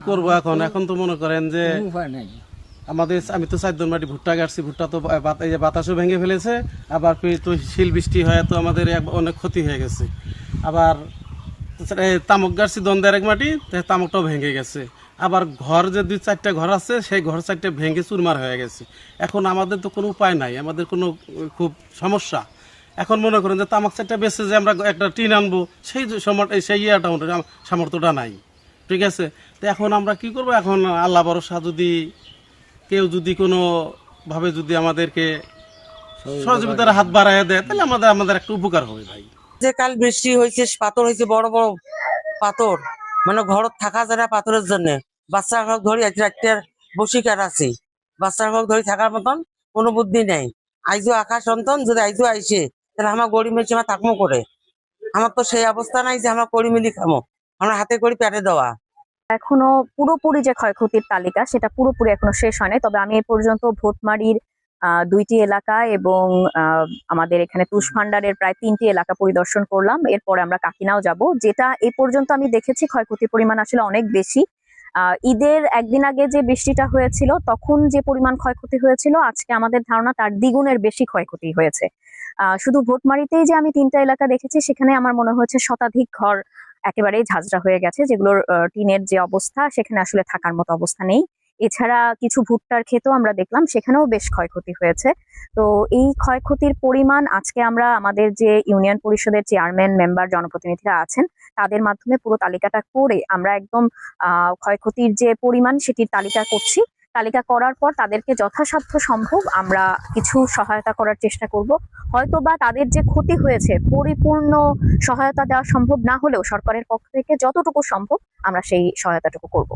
করবো এখন এখন তো মনে করেন যে আমাদের আমি তো 4 মাটি ভুট্টা গাড়ছি, ভুট্টা তো এই যে বাতাসও ভেঙে ফেলেছে, আবার তো শিল বৃষ্টি হয় তো আমাদের অনেক ক্ষতি হয়ে গেছে। আবার তামুক গাড়ছি দ্বন্দ্বের এক মাটি, তামুকটাও ভেঙে গেছে। আবার ঘর যে 2-4টা ঘর আছে সেই ঘর 4টা ভেঙে চুরমার হয়ে গেছে। এখন আমাদের তো কোনো উপায় নাই, আমাদের কোনো খুব সমস্যা। এখন মনে করেন যে তামাক 4টা বেচে যে আমরা একটা টিন আনবো সেই সেই সামর্থ্যটা নাই, ঠিক আছে। তো এখন আমরা কি করব, এখন আল্লাহ ভরসা, যদি কেউ যদি কোনো ভাবে যদি আমাদেরকে সহযোগিতার হাত বাড়ায় দেয় তাহলে আমাদের একটা উপকার হবে ভাই। যে কাল বৃষ্টি হয়েছে, পাথর হয়েছে, বড় বড় পাথর, মানে ঘর থাকা যায় না পাথরের জন্য। বাচ্চা ঘর ধরি একটা বসিকার আছে, বাচ্চা ঘর ধরি থাকার মতন কোনো বুদ্ধি নেই। আইজো আকাশ সন্তান যদি আইজো আইসে তাহলে আমার গড়ি মেয়েছে আমার থাকমো করে। আমার তো সেই অবস্থা নাই যে আমার করি মিলি খামো, আমরা হাতে করি পেটে দেওয়া। এখনো পুরোপুরি যে ক্ষয়ক্ষতির তালিকা সেটা পুরোপুরি এখনো শেষ হয় নাই, তবে আমি এ পর্যন্ত ভোটমারির 2টি এলাকা এবং আমাদের এখানে তুষভান্ডারের প্রায় 3টি এলাকা পরিদর্শন করলাম। এরপরে আমরা কাকিনাও যাব। যেটা এ পর্যন্ত আমি দেখেছি ক্ষয়ক্ষতির পরিমাণ আসলে অনেক বেশি। ঈদের একদিন আগে যে বৃষ্টিটা হয়েছিল তখন যে পরিমাণ ক্ষয়ক্ষতি হয়েছিল, আজকে আমাদের ধারণা তার দ্বিগুণের বেশি ক্ষয়ক্ষতি হয়েছে। শুধু ভোটমারিতেই যে আমি 3টা এলাকা দেখেছি, সেখানে আমার মনে হয়েছে শতাধিক ঘর একেবারেই ঝাঁঝরা হয়ে গেছে, যেগুলোর টিনের যে অবস্থা সেখানে আসলে থাকার মতো অবস্থা নেই। এছাড়া কিছু ভুট্টার ক্ষেতও আমরা দেখলাম, সেখানেও বেশ ক্ষয়ক্ষতি হয়েছে। তো এই ক্ষয়ক্ষতির পরিমাণ আজকে আমরা আমাদের যে ইউনিয়ন পরিষদের চেয়ারম্যান, মেম্বার, জনপ্রতিনিধিরা আছেন তাদের মাধ্যমে পুরো তালিকাটা করে আমরা একদম ক্ষয়ক্ষতির যে পরিমাণ সেটির তালিকা করছি। তালিকা করার পর তাদেরকে যথাসাধ্য সম্ভব আমরা কিছু সহায়তা করার চেষ্টা করব। হয়তোবা তাদের যে ক্ষতি হয়েছে পরিপূর্ণ সহায়তা দেওয়া সম্ভব না হলেও সরকারের পক্ষ থেকে যতটুকু সম্ভব আমরা সেই সহায়তাটুকু করব।